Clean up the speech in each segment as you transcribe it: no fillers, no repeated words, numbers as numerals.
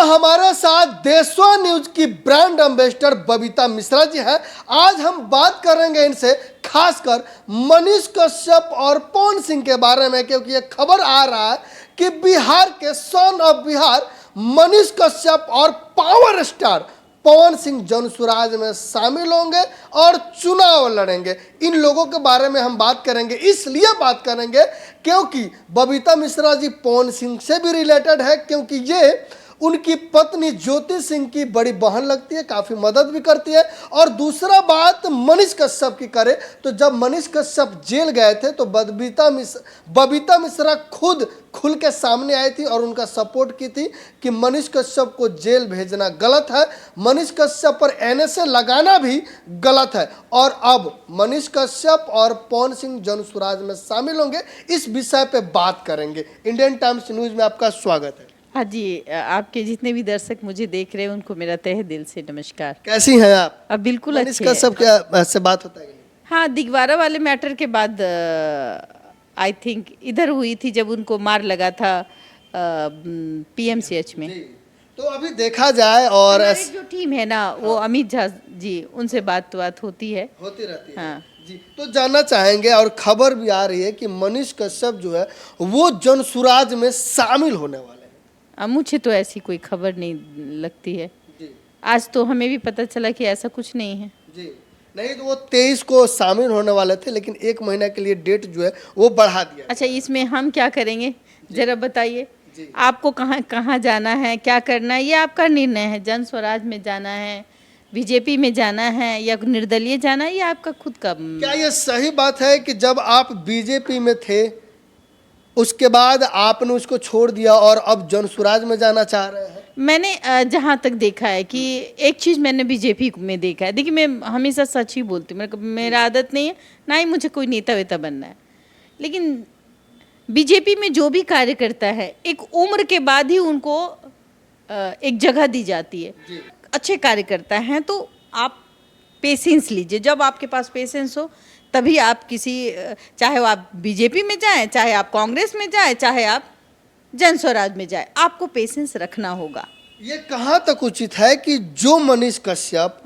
हमारे साथ देशवा न्यूज की ब्रांड एम्बेसडर बबीता मिश्रा जी हैं। आज हम बात करेंगे इनसे खासकर मनीष कश्यप और पवन सिंह के बारे में, क्योंकि ये खबर आ रहा है कि बिहार के सन ऑफ बिहार मनीष कश्यप और पावर स्टार पवन सिंह जनसुराज में शामिल होंगे और चुनाव लड़ेंगे। इन लोगों के बारे में हम बात करेंगे, इसलिए बात करेंगे क्योंकि बबीता मिश्रा जी पवन सिंह से भी रिलेटेड है, क्योंकि ये उनकी पत्नी ज्योति सिंह की बड़ी बहन लगती है, काफ़ी मदद भी करती है। और दूसरा बात मनीष कश्यप की करें तो जब मनीष कश्यप जेल गए थे तो बबीता मिश्रा खुद खुल के सामने आई थी और उनका सपोर्ट की थी कि मनीष कश्यप को जेल भेजना गलत है, मनीष कश्यप पर एनएसए लगाना भी गलत है। और अब मनीष कश्यप और पवन सिंह जनसुराज में शामिल होंगे, इस विषय पे बात करेंगे। इंडियन टाइम्स न्यूज़ में आपका स्वागत है। हाँ जी, आपके जितने भी दर्शक मुझे देख रहे हैं उनको मेरा तहे दिल से नमस्कार। कैसी हैं आप? अब बिल्कुल मनीष अच्छे कश्यप क्या से बात होता है? हाँ, दिगवारा वाले मैटर के बाद आई थिंक इधर हुई थी जब उनको मार लगा था पीएमसीएच में। तो अभी देखा जाए और हमारी जो टीम है ना वो अमित झा जी, उनसे बात होती है, होती रहती है। हाँ जी, तो जानना चाहेंगे और खबर भी आ रही है कि मनीष कश्यप जो है वो जनसुराज में शामिल होने वाले हैं। मुझे तो ऐसी कोई खबर नहीं लगती है जी। आज तो हमें भी पता चला कि ऐसा कुछ नहीं है जी, नहीं तो वो 23 को शामिल होने वाले थे, लेकिन 1 महीना के लिए डेट जो है वो बढ़ा दिया। अच्छा, इसमें हम क्या करेंगे जरा बताइए। आपको कहाँ कहाँ जाना है, क्या करना है, ये आपका निर्णय है। जन स्वराज में जाना है, बीजेपी में जाना है या निर्दलीय जाना है, ये आपका खुद का। क्या ये सही बात है कि जब आप बीजेपी में थे उसके बाद आपने उसको छोड़ दिया और अब जनसुराज में जाना चाह रहे हैं? मैंने जहाँ तक देखा है कि एक चीज़ मैंने बीजेपी में देखा है, देखिए मैं हमेशा सच ही बोलती हूँ, मेरा आदत नहीं है, ना ही मुझे कोई नेता वेता बनना है, लेकिन बीजेपी में जो भी कार्य करता है एक उम्र के बाद ही उनको एक जगह दी जाती है। अच्छे कार्य करता है तो आप पेशेंस लीजिए, जब आपके पास पेशेंस हो तभी आप किसी, चाहे आप बीजेपी में जाएं, चाहे आप कांग्रेस में जाएं, चाहे आप जन स्वराज में जाएं, आपको पेशेंस रखना होगा। ये कहाँ तक उचित है कि जो मनीष कश्यप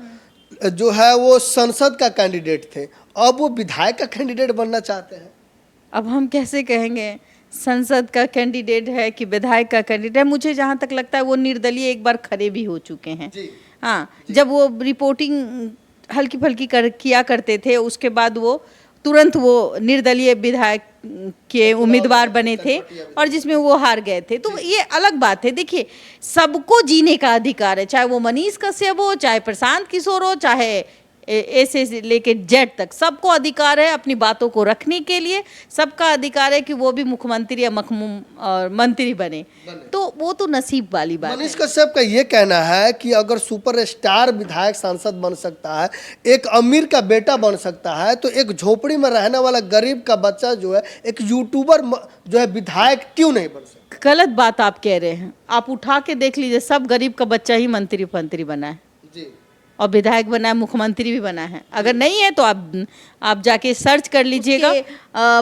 जो है वो संसद का कैंडिडेट थे, अब वो विधायक का कैंडिडेट बनना चाहते हैं? अब हम कैसे कहेंगे संसद का कैंडिडेट है कि विधायक का कैंडिडेट है? मुझे जहाँ तक लगता है वो निर्दलीय एक बार खड़े भी हो चुके हैं। हाँ, जब वो रिपोर्टिंग हल्की फल्की किया करते थे, उसके बाद वो तुरंत वो निर्दलीय विधायक के उम्मीदवार बने थे और जिसमें वो हार गए थे। तो ये अलग बात है। देखिए, सबको जीने का अधिकार है, चाहे वो मनीष कश्यप हो, चाहे प्रशांत किशोर हो, चाहे ए से लेके जेड तक, सबको अधिकार है अपनी बातों को रखने के लिए। सबका अधिकार है कि वो भी मुख्यमंत्री या मंत्री बने। तो वो तो नसीब वाली बात है। मनीष कश्यप का ये कहना है कि अगर सुपरस्टार विधायक सांसद बन सकता है, एक अमीर का बेटा बन सकता है, तो एक झोपड़ी में रहने वाला गरीब का बच्चा जो है, एक यूट्यूबर जो है, विधायक क्यों नहीं बन सकता? गलत बात आप कह रहे हैं। आप उठा के देख लीजिए, सब गरीब का बच्चा ही मंत्री बना है और विधायक बना है, मुख्यमंत्री भी बना है। अगर नहीं है तो आप जाके सर्च कर लीजिएगा।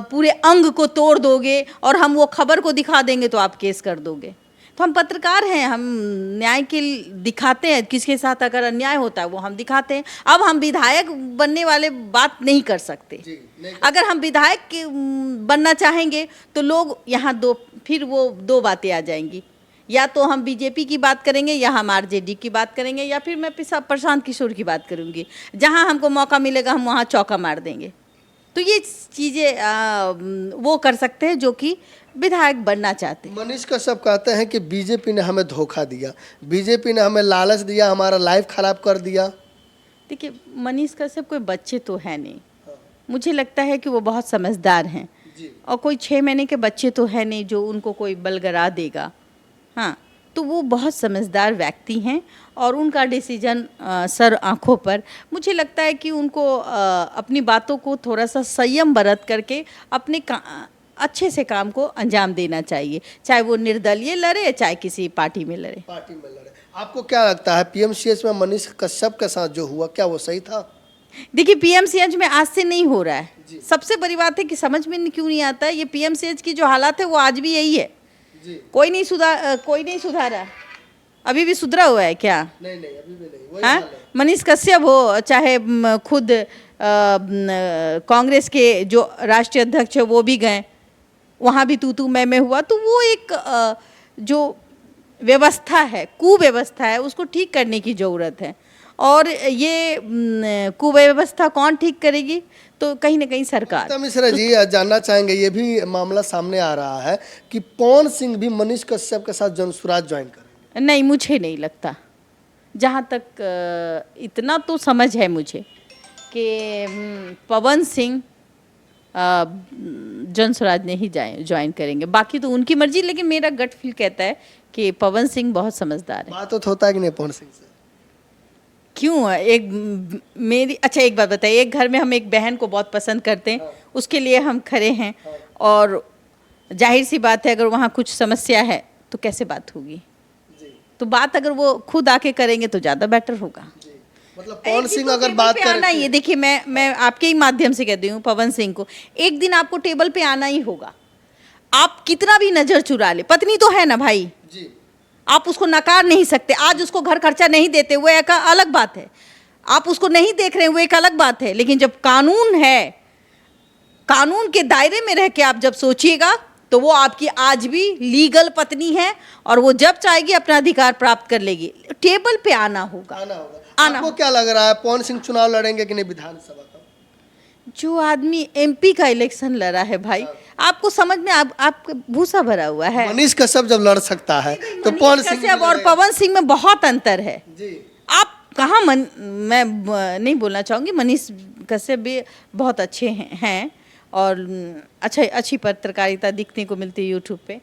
पूरे अंग को तोड़ दोगे और हम वो खबर को दिखा देंगे तो आप केस कर दोगे। तो हम पत्रकार हैं, हम न्याय के दिखाते हैं, किसके साथ अगर अन्याय होता है वो हम दिखाते हैं। अब हम विधायक बनने वाले बात नहीं कर सकते। अगर हम विधायक बनना चाहेंगे तो लोग यहाँ फिर वो दो बातें आ जाएंगी, या तो हम बीजेपी की बात करेंगे या हम आरजेडी की बात करेंगे, या फिर मैं प्रशांत किशोर की बात करूंगी। जहां हमको मौका मिलेगा हम वहां चौका मार देंगे। तो ये चीज़ें वो कर सकते हैं जो कि विधायक बनना चाहते हैं। मनीष कश्यप कहते हैं कि बीजेपी ने हमें धोखा दिया, बीजेपी ने हमें लालच दिया, हमारा लाइफ खराब कर दिया। देखिए, मनीष कश्यप कोई बच्चे तो है नहीं। मुझे लगता है कि वो बहुत समझदार हैं और कोई 6 महीने के बच्चे तो है नहीं जो उनको कोई बलगरा देगा। हाँ, तो वो बहुत समझदार व्यक्ति हैं और उनका डिसीजन सर आँखों पर। मुझे लगता है कि उनको अपनी बातों को थोड़ा सा संयम बरत करके अपने अच्छे से काम को अंजाम देना चाहिए, चाहे वो निर्दलीय लड़े चाहे किसी पार्टी में लड़े। आपको क्या लगता है पीएमसीएच में मनीष कश्यप के साथ जो हुआ, क्या वो सही था? देखिए, पीएमसीएच में आज से नहीं हो रहा है। सबसे बड़ी बात है कि समझ में क्यों नहीं आता है, ये पीएमसीएच की जो हालात है वो आज भी यही है। कोई नहीं सुधारा। अभी भी सुधरा हुआ है क्या? नहीं नहीं, अभी भी नहीं, वही हाँ, हाल है। मनीष कश्यप हो चाहे खुद कांग्रेस के जो राष्ट्रीय अध्यक्ष है वो भी गए, वहाँ भी तू मैं हुआ। तो वो एक जो व्यवस्था है, कुव्यवस्था है, उसको ठीक करने की ज़रूरत है। और ये कुव्यवस्था कौन ठीक करेगी? तो कहीं ना कहीं सरकार। बबीता मिश्रा जी, जानना चाहेंगे, ये भी मामला सामने आ रहा है कि पवन सिंह भी मनीष कश्यप के साथ जनसुराज ज्वाइन करेंगे। नहीं, मुझे नहीं लगता। जहाँ तक इतना तो समझ है मुझे कि पवन सिंह जनसुराज नहीं ज्वाइन करेंगे। बाकी तो उनकी मर्जी, लेकिन मेरा गट फील कहता है कि पवन सिंह बहुत समझदार है। बात तो होता है कि नहीं पवन सिंह से? क्यों? अच्छा एक बात बताइए, एक घर में हम एक बहन को बहुत पसंद करते हैं, उसके लिए हम खड़े हैं, और जाहिर सी बात है अगर वहाँ कुछ समस्या है तो कैसे बात होगी? तो बात अगर वो खुद आके करेंगे तो ज़्यादा बेटर होगा। मतलब पवन सिंह अगर बात आना ही है, देखिए मैं आपके ही माध्यम से कहती हूँ, पवन सिंह को एक दिन आपको टेबल पे आना ही होगा। आप कितना भी नजर चुरा ले, पत्नी तो है ना भाई जी, आप उसको नकार नहीं सकते। आज उसको घर खर्चा नहीं देते, वो एक अलग बात है। आप उसको नहीं देख रहे हैं, वो एक अलग बात है। लेकिन जब कानून है, कानून के दायरे में रह के आप जब सोचिएगा तो वो आपकी आज भी लीगल पत्नी है, और वो जब चाहेगी अपना अधिकार प्राप्त कर लेगी। टेबल पे आना होगा। आपको क्या लग रहा है, पवन सिंह चुनाव लड़ेंगे कि नहीं विधानसभा का? जो आदमी एमपी का इलेक्शन लड़ा है भाई, आपको समझ में आप भूसा भरा हुआ है। मनीष कश्यप जब लड़ सकता है तो पवन सिंह और पवन सिंह में बहुत अंतर है जी। आप कहाँ मैं नहीं बोलना चाहूँगी, मनीष कश्यप भी बहुत अच्छे हैं और अच्छी पत्रकारिता दिखने को मिलती है यूट्यूब पे।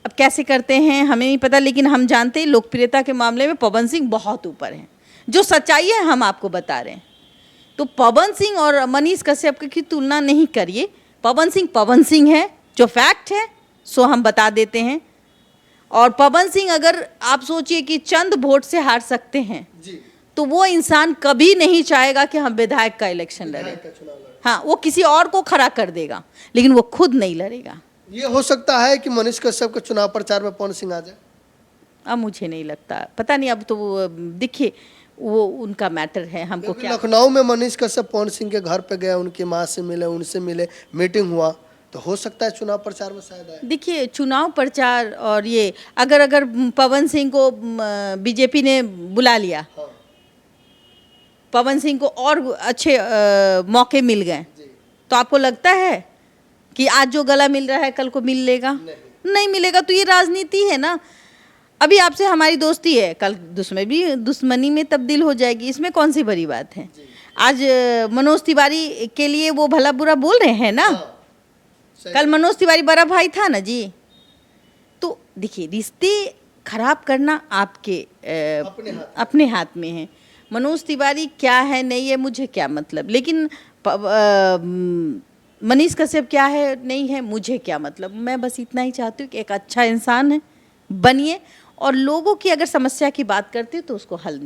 अब कैसे करते हैं हमें नहीं पता, लेकिन हम जानते हैं लोकप्रियता के मामले में पवन सिंह बहुत ऊपर हैं। जो सच्चाई है हम आपको बता रहे हैं। तो पवन सिंह और मनीष कश्यप की तुलना नहीं करिए। पवन सिंह है, जो फैक्ट है सो हम बता देते हैं। और पवन सिंह अगर आप सोचिए कि चंद वोट से हार सकते हैं जी, तो वो इंसान कभी नहीं चाहेगा कि हम विधायक का इलेक्शन लड़ें। हाँ, वो किसी और को खड़ा कर देगा, लेकिन वो खुद नहीं लड़ेगा। ये हो सकता है कि मनीष कश्यप के चुनाव प्रचार में पवन सिंह आ जाए। अब मुझे नहीं लगता, पता नहीं। अब तो वो देखिए, वो उनका मैटर है, हमको क्या। लखनऊ में मनीष कश्यप पवन सिंह के घर पे गए, उनकी माँ से मिले, उनसे मिले, मीटिंग हुआ, तो हो सकता है चुनाव प्रचार में शायद आए। देखिए, चुनाव प्रचार और ये अगर पवन सिंह को बीजेपी ने बुला लिया, हाँ। पवन सिंह को और अच्छे मौके मिल गए, तो आपको लगता है कि आज जो गला मिल रहा है कल को मिल लेगा? नहीं मिलेगा। तो ये राजनीति है ना। अभी आपसे हमारी दोस्ती है, कल दुश्मनी में तब्दील हो जाएगी। इसमें कौन सी बड़ी बात है? आज मनोज तिवारी के लिए वो भला बुरा बोल रहे हैं ना। कल मनोज तिवारी बड़ा भाई था ना जी। तो देखिए, रिश्ते खराब करना आपके अपने हाथ में है। मनोज तिवारी क्या है नहीं है मुझे क्या मतलब, लेकिन मनीष कश्यप क्या है नहीं है मुझे क्या मतलब। मैं बस इतना ही चाहती हूँ कि एक अच्छा इंसान है बनिए, और लोगों की अगर समस्या की बात करते तो उसको हल